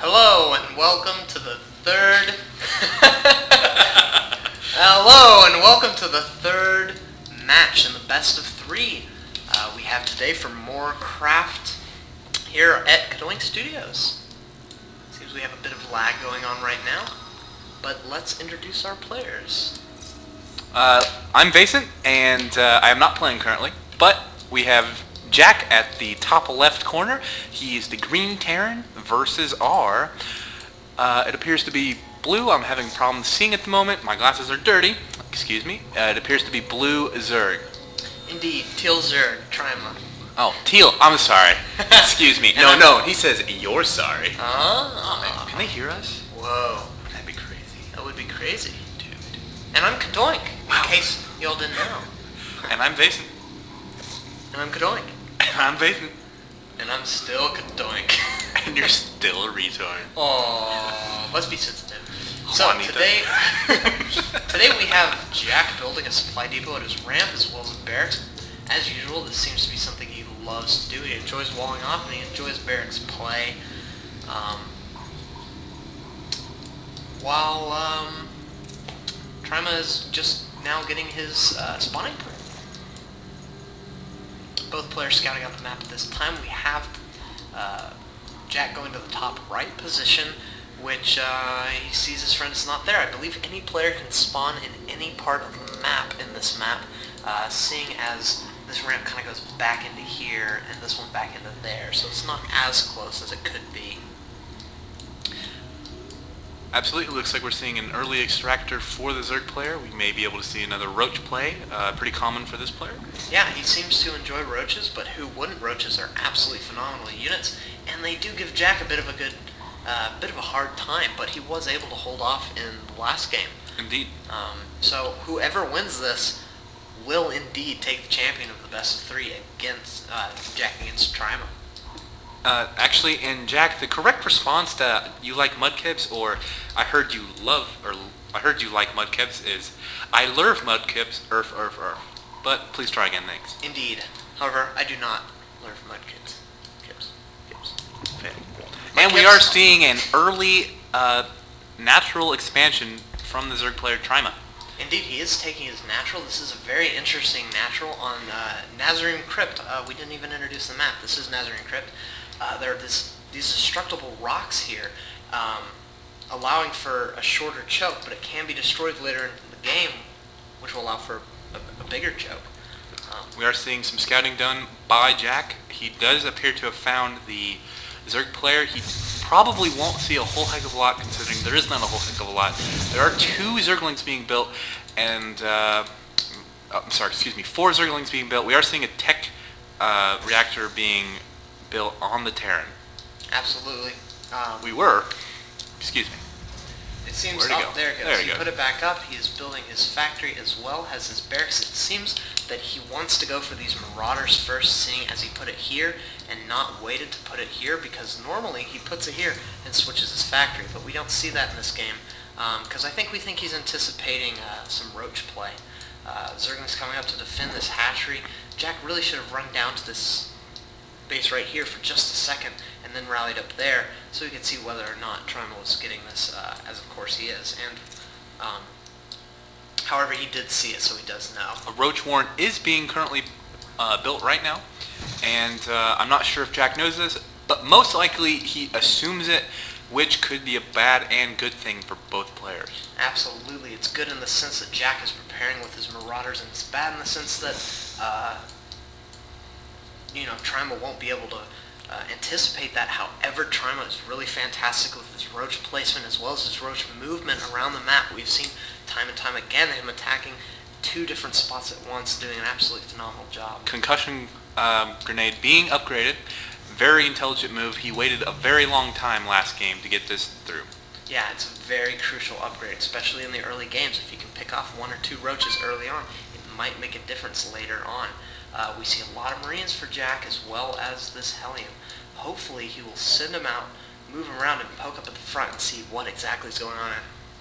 Hello and welcome to the third. Hello and welcome to the third match in the best of three we have today for more craft here at CadoinkStudios. Seems we have a bit of lag going on right now, but let's introduce our players. I'm Vason, and I am not playing currently, but we have Jack at the top left corner. He's the green Terran versus R. It appears to be blue. I'm having problems seeing at the moment. My glasses are dirty. Excuse me. It appears to be blue Zerg. Indeed, teal Zerg, TriMa. Oh, teal. I'm sorry. Excuse me. No. He says you're sorry. Oh, can they hear us? Whoa. That'd be crazy. That would be crazy. Dude. And I'm Cadoink, Wow. in case y'all didn't know. And I'm Vason. And I'm Cadoink. And I'm Vason. And I'm still Cadoink. And you're still a retard. Oh, let's be sensitive. So Juanita. today we have Jack building a supply depot at his ramp as well as a barracks. As usual, this seems to be something he loves to do. He enjoys walling off and he enjoys barracks play. While TriMa is just now getting his spawning point. Both players scouting out the map at this time. We have Jack going to the top right position, which he sees his friend is not there. I believe any player can spawn in any part of the map in this map, seeing as this ramp kind of goes back into here and this one back into there, so it's not as close as it could be. Absolutely, looks like we're seeing an early extractor for the Zerg player. We may be able to see another roach play, pretty common for this player. Yeah, he seems to enjoy roaches, but who wouldn't? Roaches are absolutely phenomenal units, and they do give Jack a bit of a hard time, but he was able to hold off in the last game. Indeed. So whoever wins this will indeed take the champion of the best of three against Jack against TriMa. Actually, in Jack, the correct response to "you like mudkips" or "I heard you like mudkips" is "I love mudkips, erf. But please try again, thanks. Indeed. However, I do not love mudkips. Kips. Okay. And we are seeing an early natural expansion from the Zerg player TriMa. Indeed, he is taking his natural. This is a very interesting natural on Nazarene Crypt. We didn't even introduce the map. This is Nazarene Crypt. There are these destructible rocks here, allowing for a shorter choke, but it can be destroyed later in the game, which will allow for a bigger choke. We are seeing some scouting done by Jack. He does appear to have found the Zerg player. He probably won't see a whole heck of a lot, considering there is not a whole heck of a lot. There are 2 Zerglings being built, and four Zerglings being built. We are seeing a tech reactor being built on the Terran. Absolutely. Excuse me. It seems, Where'd it go? There it goes. There He put it back up. He is building his factory as well as his barracks. It seems that he wants to go for these marauders first, seeing as he put it here and not waited to put it here, because normally he puts it here and switches his factory, but we don't see that in this game, because I think he's anticipating some roach play. Zergling's coming up to defend this hatchery. Jack really should have run down to this base right here for just a second and then rallied up there so we could see whether or not TriMa was getting this, as of course he is. And however, he did see it, so he does know. A roach warren is being currently built right now, and I'm not sure if Jack knows this, but most likely he assumes it, which could be a bad and good thing for both players. Absolutely. It's good in the sense that Jack is preparing with his marauders, and it's bad in the sense that TriMa won't be able to anticipate that. However, TriMa is really fantastic with his roach placement as well as his roach movement around the map. We've seen time and time again him attacking 2 different spots at once, doing an absolutely phenomenal job. Concussion grenade being upgraded. Very intelligent move. He waited a very long time last game to get this through. Yeah, it's a very crucial upgrade, especially in the early games. If you can pick off 1 or 2 roaches early on, it might make a difference later on. We see a lot of Marines for Jack as well as this Hellion. Hopefully he will send them out, move them around, and poke up at the front and see what exactly is going on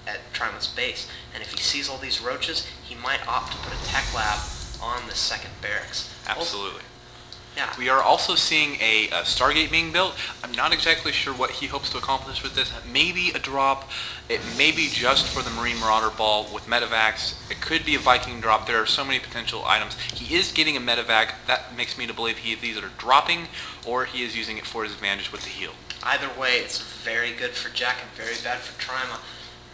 at TriMa's base. And if he sees all these roaches, he might opt to put a tech lab on the second barracks. Absolutely. Yeah. We are also seeing a Stargate being built. I'm not exactly sure what he hopes to accomplish with this. Maybe a drop. It may be just for the Marine Marauder Ball with medevacs. It could be a Viking drop. There are so many potential items. He is getting a medevac. That makes me to believe he is either dropping or he is using it for his advantage with the heal. Either way, it's very good for Jack and very bad for TriMa.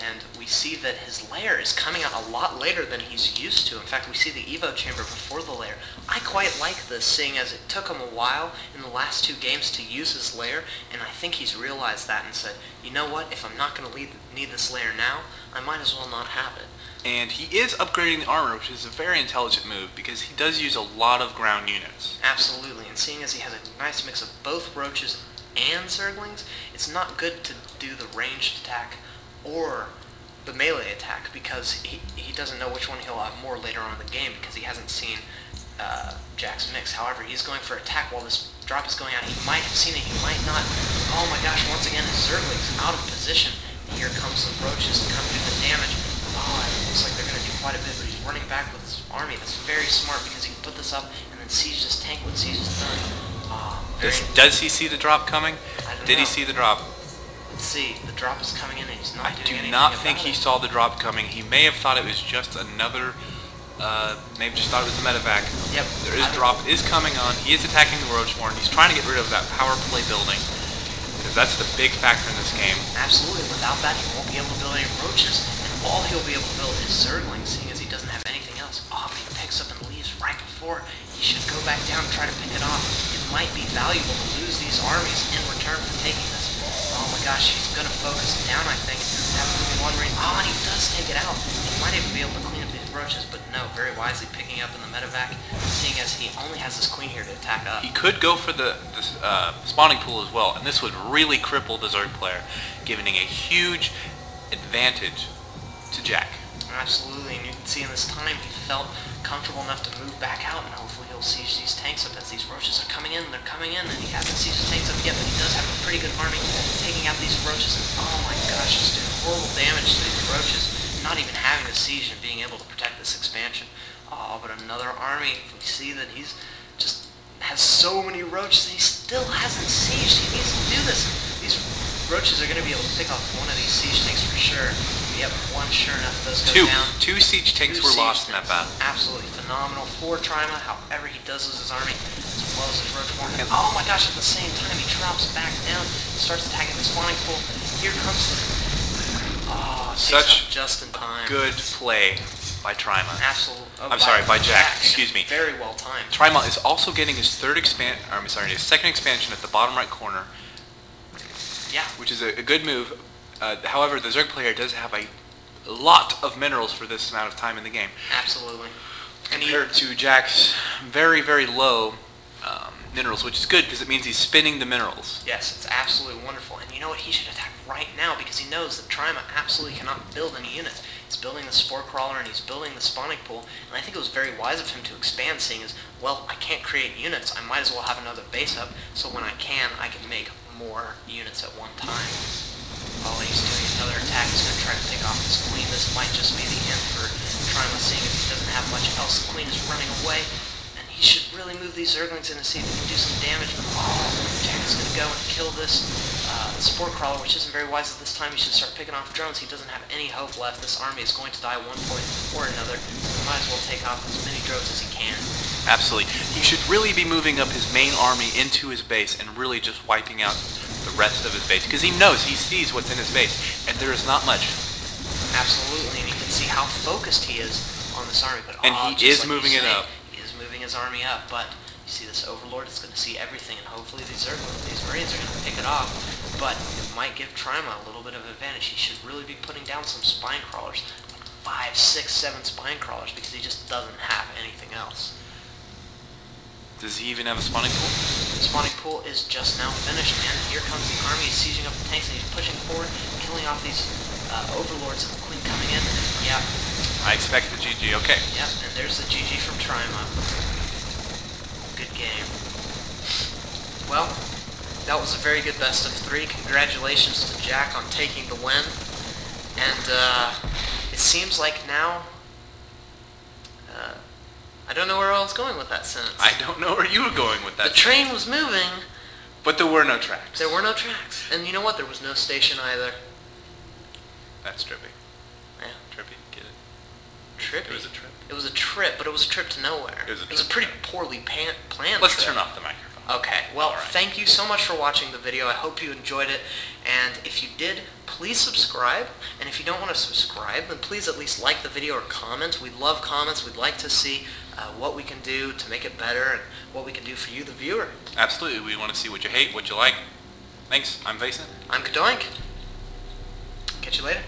And we see that his lair is coming out a lot later than he's used to. In fact, we see the Evo chamber before the lair. I quite like this, seeing as it took him a while in the last 2 games to use his lair, and I think he's realized that and said, you know what, if I'm not going to need this lair now, I might as well not have it. And he is upgrading the armor, which is a very intelligent move, because he does use a lot of ground units. Absolutely, and seeing as he has a nice mix of both roaches and zerglings, it's not good to do the ranged attack or the melee attack, because he doesn't know which one he'll have more later on in the game, because he hasn't seen Jack's mix. However, he's going for attack while this drop is going out. He might have seen it, he might not. Oh my gosh, once again his zerglings out of position. Here comes the roaches to come do the damage. Oh, it looks like they're going to do quite a bit, but he's running back with his army. That's very smart, because he can put this up and then siege this tank when siege is done. Does he see the drop coming? Did he see the drop? Let's see. The drop is coming in and he's not doing anything. I do not think he saw the drop coming. He may have thought it was just another, maybe just thought it was a medevac. Yep. There is drop is coming on. He is attacking the Roachborn. He's trying to get rid of that power play building, because that's the big factor in this game. Absolutely. Without that, he won't be able to build any roaches, and all he'll be able to build is zerglings, seeing as he doesn't have anything else. Oh, but he picks up and leaves right before. He should go back down and try to pick it off. It might be valuable to lose these armies in return for taking this. Oh my gosh, he's going to focus down, I think. Have one marine. Oh, and he does take it out. He might even be able to clean up these roaches, but no, very wisely picking up in the medevac, seeing as he only has this queen here to attack up. He could go for the spawning pool as well, and this would really cripple the Zerg player, giving a huge advantage to Jack. Absolutely, and you can see in this time he felt comfortable enough to move back out, and hopefully he'll siege these tanks up as these roaches are coming in. They're coming in, and he hasn't sieged the tanks up yet, but he does have a pretty good army taking out these roaches. And oh my gosh, just doing horrible damage to these roaches, not even having the siege and being able to protect this expansion. Oh, but another army, we see that he's just has so many roaches, and he still hasn't sieged. He needs to do this. These roaches are going to be able to pick off one of these siege tanks for sure. Yep, one sure enough does go down. Two siege tanks were lost in that battle. Absolutely phenomenal for TriMa. However, he does lose his army as well as his Roachborn. And oh my gosh, at the same time he drops back down, starts attacking the spawning pool. Here comes the such just in time. Good play by TriMa. Absolutely. I'm sorry, by Jack. Excuse me. Very well timed. TriMa is also getting his his second expansion at the bottom right corner. Yeah. Which is a good move. However, the Zerg player does have a lot of minerals for this amount of time in the game. Absolutely. Compared to Jack's very, very low minerals, which is good because it means he's spinning the minerals. Yes, it's absolutely wonderful. And you know what? He should attack right now because he knows that TriMa absolutely cannot build any units. He's building the Spore Crawler and he's building the Spawning Pool. And I think it was very wise of him to expand, seeing as, well, I can't create units. I might as well have another base up, so when I can make more units at one time. Oh, he's doing another attack. He's going to try to pick off this queen. This might just be the end for TriMa, seeing as he doesn't have much else. The queen is running away, and he should really move these Zerglings in to see if he can do some damage. But oh, Jack is going to go and kill this Spore Crawler, which isn't very wise at this time. He should start picking off drones. He doesn't have any hope left. This army is going to die at one point or another. He might as well take off as many drones as he can. Absolutely. He should really be moving up his main army into his base and really just wiping out the rest of his base, because he knows, he sees what's in his base, and there is not much. Absolutely, and you can see how focused he is on this army. But and he is moving it up. He is moving his army up, but you see this Overlord is going to see everything, and hopefully these Marines are going to pick it off. But it might give TriMa a little bit of advantage. He should really be putting down some Spine Crawlers, like 5, 6, 7 Spine Crawlers, because he just doesn't have anything else. Does he even have a spawning pool? The spawning pool is just now finished, man. Here comes the army, he's sieging up the tanks, and he's pushing forward, killing off these overlords, and the queen coming in. Yeah. I expect the GG, okay. Yep, and there's the GG from TriMa. Good game. Well, that was a very good best of 3. Congratulations to Jack on taking the win. And it seems like now I don't know where I was going with that sentence. I don't know where you were going with that. The train was moving. But there were no tracks. There were no tracks. And you know what? There was no station either. That's trippy. Yeah. Trippy, get it? Trippy? It was a trip. It was a trip, but it was a trip to nowhere. It was a pretty trip. poorly planned Let's trip. turn off the microphone. Okay, well, All right. Thank you so much for watching the video. I hope you enjoyed it. And if you did, please subscribe. And if you don't want to subscribe, then please at least like the video or comment. We love comments. We'd like to see what we can do to make it better and what we can do for you, the viewer. Absolutely. We want to see what you hate, what you like. Thanks. I'm Vason. I'm Cadoink. Catch you later.